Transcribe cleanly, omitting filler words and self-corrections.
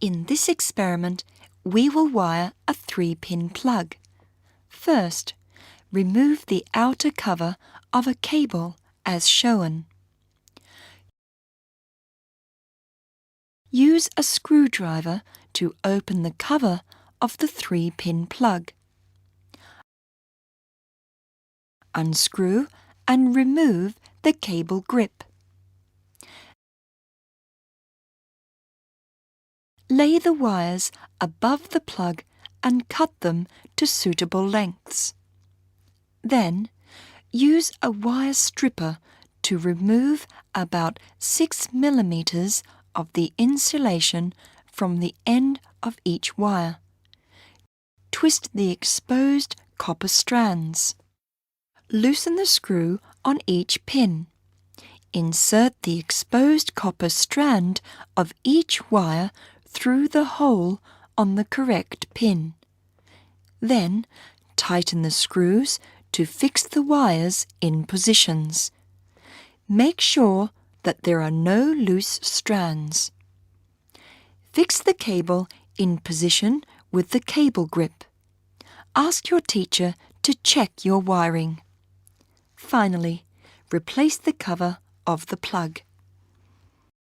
In this experiment, we will wire a 3-pin plug. First, remove the outer cover of a cable as shown. Use a screwdriver to open the cover of the 3-pin plug. Unscrew and remove the cable grip. Lay the wires above the plug and cut them to suitable lengths. Then, use a wire stripper to remove about 6 mm of the insulation from the end of each wire. Twist the exposed copper strands. Loosen the screw on each pin. Insert the exposed copper strand of each wire through the hole on the correct pin. Then, tighten the screws to fix the wires in positions. Make sure that there are no loose strands. Fix the cable in position with the cable grip. Ask your teacher to check your wiring. Finally, replace the cover of the plug.